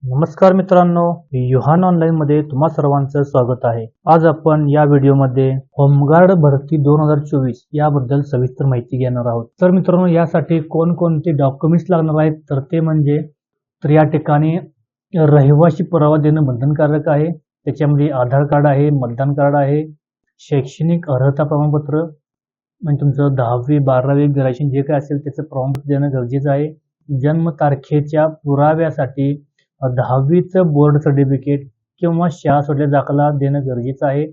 नमस्कार मित्रांनो, युहान ऑनलाईन मध्ये तुम्हा सर्वांचं स्वागत आहे। आज आपण या व्हिडिओमध्ये होमगार्ड भरती 2024 याबद्दल सविस्तर माहिती घेणार आहोत। तर मित्रांनो, यासाठी कोणकोणते डॉक्युमेंट्स लागणार आहेत तर या ठिकाणी रहिवासी पुरावा देणं बंधनकारक आहे। त्याच्यामध्ये आधार कार्ड आहे, मतदान कार्ड आहे, शैक्षणिक अर्हता प्रमाणपत्र म्हणजे तुमचं 10वी 12वी ग्रॅज्युएशन जे काही असेल त्याचं प्रमाणपत्र देणं गरजेचं आहे। जन्म तारखेच्या पुराव्यासाठी 10वीचं बोर्ड सर्टिफिकेट किंवा शाळा सोडल्या दाखला देणं गरजेचं आहे।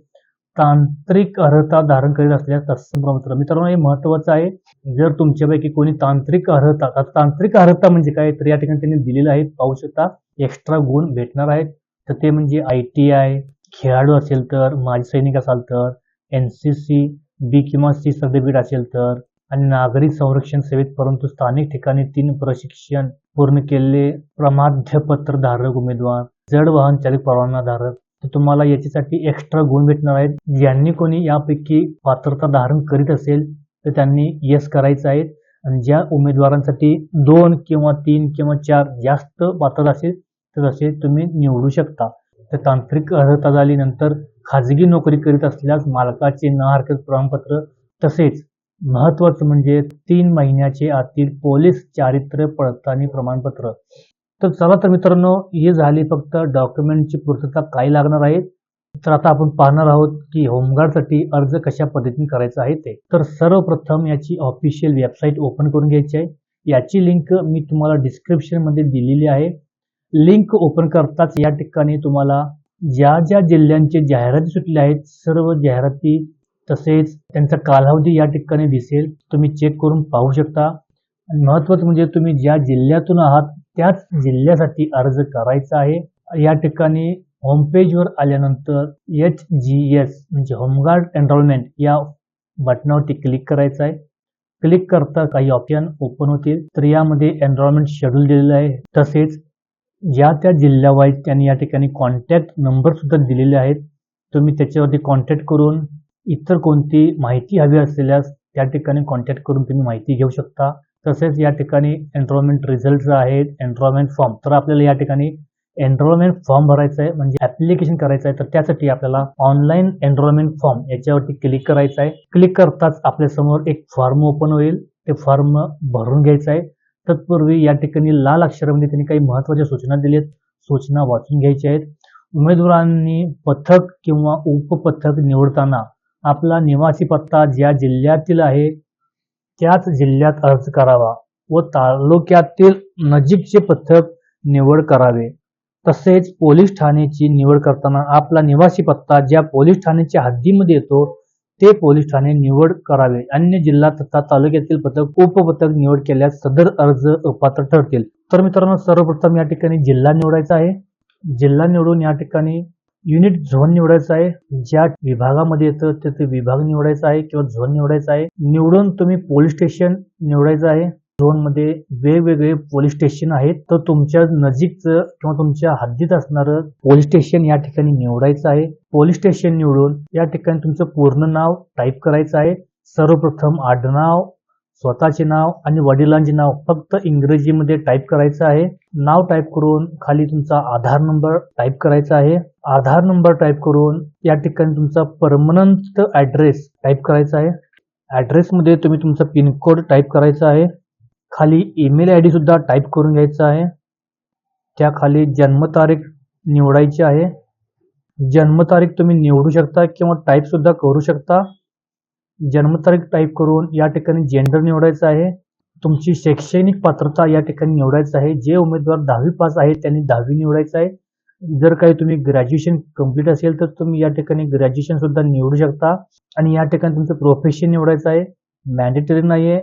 तांत्रिक अर्हता धारण करीत असल्यास तत्सम प्रमाणपत्र। मित्रांनो, हे महत्त्वाचं आहे। जर तुमच्यापैकी कोणी तांत्रिक अर्हता म्हणजे काय, तर या ठिकाणी त्यांनी दिलेलं आहे, पाहू शकता। एक्स्ट्रा गुण भेटणार आहेत, तर ते म्हणजे ITI, खेळाडू असेल तर, माजी सैनिक असाल तर, NCC B किंवा C सर्टिफिकेट असेल तर, आणि नागरिक संरक्षण सेवेत परंतु स्थानिक ठिकाणी 3 प्रशिक्षण पूर्ण केलेले प्रमाध्यपत्र धारक उमेदवार, जड वाहन चालक परवाना धारक, तर तुम्हाला याच्यासाठी एक्स्ट्रा गुण भेटणार आहेत। ज्यांनी कोणी यापैकी पात्रता धारण करीत असेल तर त्यांनी यस करायचं आहे, आणि ज्या उमेदवारांसाठी 2 किंवा 3 किंवा 4 जास्त पात्र असेल तर असे तुम्ही निवडू शकता। तर तांत्रिक अर्हता झाली, नंतर खाजगी नोकरी करीत असल्यास मालकाचे न हरकत प्रमाणपत्र, तसेच महत्त्वाचं म्हणजे 3 महिन्याचे आतील पोलीस चारित्र्य पडताळणी प्रमाणपत्र। तर चला तर मित्रांनो, हे झाली फक्त डॉक्युमेंटची पूर्तता काय लागणार आहे। तर आता आपण पाहणार आहोत की होमगार्डसाठी अर्ज कशा पद्धतीने करायचा आहे ते। तर सर्वप्रथम याची ऑफिशियल वेबसाईट ओपन करून घ्यायची आहे। याची लिंक मी तुम्हाला डिस्क्रिप्शन मध्ये दिलेली आहे। लिंक ओपन करताच या ठिकाणी तुम्हाला ज्या ज्या जिल्ह्यांचे जाहिराती सुटले आहेत सर्व जाहिराती, तसेच त्यांचा कालावधी या ठिकाणी दिसेल, तुम्ही चेक करून पाहू शकता। आणि महत्त्वाचं म्हणजे तुम्ही ज्या जिल्ह्यातून आहात त्याच जिल्ह्यासाठी अर्ज करायचा आहे। या ठिकाणी होम पेजवर आल्यानंतर HGS म्हणजे होमगार्ड एनरोलमेंट या बटनावरती क्लिक करायचं आहे। क्लिक करता काही ऑप्शन ओपन होतील, तर यामध्ये एनरोलमेंट शेड्यूल दिलेलं आहे, तसेच ज्या त्या जिल्ह्यावाईज त्यांनी या ठिकाणी कॉन्टॅक्ट नंबर सुद्धा दिलेले आहेत। तुम्ही त्याच्यावरती कॉन्टॅक्ट करून इतर कोणती माहिती हवी असल्यास त्या ठिकाणी कॉन्टॅक्ट करून तुम्ही माहिती घेऊ शकता। तसेच या ठिकाणी एनरोलमेंट रिझल्ट आहेत, एनरोलमेंट फॉर्म, तर आपल्याला या ठिकाणी एनरोलमेंट फॉर्म भरायचा आहे म्हणजे ऍप्लिकेशन करायचं आहे। तर त्यासाठी आपल्याला ऑनलाईन एनरोलमेंट फॉर्म याच्यावरती क्लिक करायचं आहे। क्लिक करताच आपल्यासमोर एक फॉर्म ओपन होईल, ते फॉर्म भरून घ्यायचं आहे। तत्पूर्वी या ठिकाणी लाल अक्षरामध्ये त्यांनी काही महत्त्वाच्या सूचना दिल्यात, सूचना वाचून घ्यायच्या आहेत। उमेदवारांनी पथक किंवा उपपथक निवडताना आपला निवासी पत्ता ज्या जिल्ह्यातील आहे त्याच जिल्ह्यात अर्ज करावा व तालुक्यातील नजीकचे पथक निवड करावे। तसेच पोलीस ठाण्याची निवड करताना आपला निवासी पत्ता ज्या पोलीस ठाण्याच्या हद्दीमध्ये येतो ते पोलीस ठाणे निवड करावे। अन्य जिल्हा तथा तालुक्यातील पथक उपपथक निवड केल्यास सदर अर्ज अपात्र ठरतील। तर मित्रांनो, सर्वप्रथम या ठिकाणी जिल्हा निवडायचा आहे। जिल्हा निवडून या ठिकाणी युनिट झोन निवडायचा आहे, ज्या विभागामध्ये येतं तिथे विभाग निवडायचा आहे किंवा झोन निवडायचा आहे। निवडून तुम्ही पोलीस स्टेशन निवडायचं आहे। झोन मध्ये वेगवेगळे पोलीस स्टेशन आहेत, तर तुमच्या नजीकचं किंवा तुमच्या हद्दीत असणारं पोलीस स्टेशन या ठिकाणी निवडायचं आहे। पोलीस स्टेशन निवडून या ठिकाणी तुमचं पूर्ण नाव टाईप करायचं आहे। सर्वप्रथम आडनाव, स्वतःचे नाव आणि वडिलांचे नाव फक्त इंग्रजीमध्ये टाईप करायचं आहे। नाव टाईप करून खाली तुमचा आधार नंबर टाईप करायचा आहे। आधार नंबर टाईप करून या ठिकाणी तुमचा परमनंट ॲड्रेस टाईप करायचा आहे। ॲड्रेसमध्ये तुम्ही तुमचा पिनकोड टाईप करायचा आहे। खाली ईमेल ID सुद्धा टाईप करून घ्यायचा आहे। त्याखाली जन्मतारीख निवडायची आहे। जन्मतारीख तुम्ही निवडू शकता किंवा टाईप सुद्धा करू शकता। जन्मतारीख टाईप करून या ठिकाणी जेंडर निवडायचं आहे। तुमची शैक्षणिक पात्रता या ठिकाणी निवडायचं आहे। जे उमेदवार 10वी पास आहेत त्यांनी 10वी निवडायचं आहे। जर काही तुम्ही ग्रॅज्युएशन कंप्लीट असेल तर तुम्ही या ठिकाणी ग्रॅज्युएशन सुद्धा निवडू शकता। आणि या ठिकाणी तुमचं प्रोफेशन निवडायचं आहे, मॅन्डेटरी नाहीये।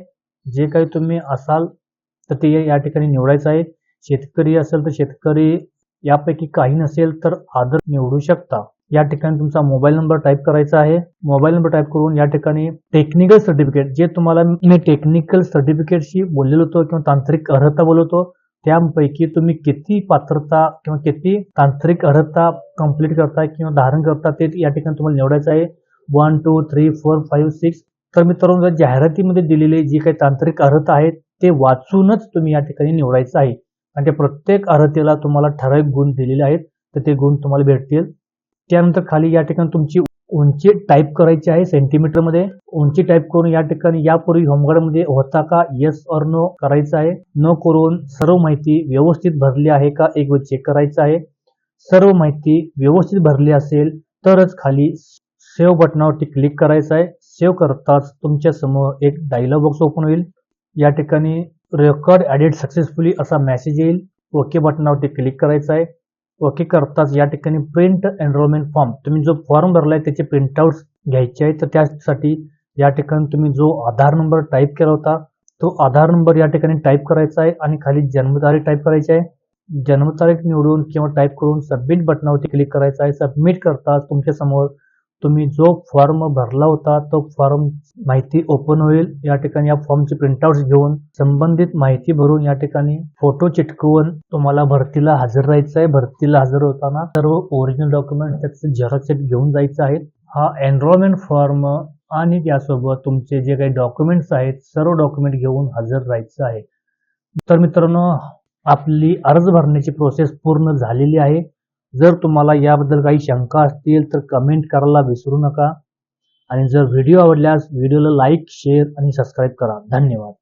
जे काही तुम्ही असाल तर ते या ठिकाणी निवडायचं आहे। शेतकरी असेल तर शेतकरी, यापैकी काही नसेल तर अदर निवडू शकता। या ठिकाणी तुमचा मोबाईल नंबर टाईप करायचा आहे। मोबाईल नंबर टाईप करून या ठिकाणी टेक्निकल सर्टिफिकेट, जे तुम्हाला मी टेक्निकल सर्टिफिकेटशी बोललेलो होतो किंवा तांत्रिक अर्हता बोलवतो, त्यापैकी तुम्ही किती पात्रता किंवा किती तांत्रिक अर्हता कंप्लीट करताय किंवा धारण करता ते या ठिकाणी तुम्हाला निवडायचं आहे। 1 2 3 4 5 6। तर मित्रांनो, जाहिरातीमध्ये दिलेले जे काही तांत्रिक अर्हता आहेत ते वाचूनच तुम्ही या ठिकाणी निवडायचं आहे। आणि त्या प्रत्येक अर्हतेला तुम्हाला ठराविक गुण दिलेले आहेत, तर ते गुण तुम्हाला भेटतील. त्यानंतर खाली या ठिकाणी तुमची उंची टाईप करायची आहे सेंटीमीटरमध्ये. उंची टाईप करून या ठिकाणी यापूर्वी होमगार्डमध्ये होता का येस ऑर नो करायचं आहे. नो करून सर्व माहिती व्यवस्थित भरली आहे का एक वेळ चेक करायचं आहे. सर्व माहिती व्यवस्थित भरली असेल तरच खाली सेव्ह बटनावरती क्लिक करायचं आहे. सेव्ह करताच तुमच्या समोर एक डायलॉग बॉक्स ओपन होईल. या ठिकाणी रेकॉर्ड ॲडेड सक्सेसफुली असा मेसेज येईल. ओके बटनावरती क्लिक करायचं आहे. ओके करताच या ठिकाणी प्रिंट एनरोलमेंट फॉर्म, तुम्ही जो फॉर्म भरलाय त्याचे प्रिंटआउट घ्यायचे आहे. तर त्यासाठी या ठिकाणी तुम्ही जो आधार नंबर टाईप केला होता तो आधार नंबर या ठिकाणी टाईप करायचा आहे आणि खाली जन्मतारीख टाईप करायची आहे. जन्मतारीख निवडून किंवा टाईप करून सबमिट बटनावरती क्लिक करायचं आहे. सबमिट करताच तुमच्या समोर तुम्ही जो फॉर्म भरला होता तो फॉर्म माहिती ओपन होईल. या ठिकाणी या फॉर्मचे प्रिंटआउट्स घेऊन संबंधित माहिती भरून या ठिकाणी फोटो चिटकवून तुम्हाला भरतीला हजर राहायचं आहे. भरतीला हजर होताना सर्व ओरिजिनल डॉक्युमेंट त्याचे झेरॉक्स घेऊन जायचं आहे. हा एनरोलमेंट फॉर्म आणि त्यासोबत तुमचे जे काही डॉक्युमेंट्स आहेत सर्व डॉक्युमेंट घेऊन हजर राहायचं आहे. तर मित्रांनो, आपली अर्ज भरण्याची प्रोसेस पूर्ण झालेली आहे. जर तुम्हाला याबद्दल काही शंका असतील तर कमेंट करायला विसरू नका आणि जर व्हिडिओ आवडल्यास व्हिडिओला लाईक, शेअर आणि सबस्क्राईब करा. धन्यवाद.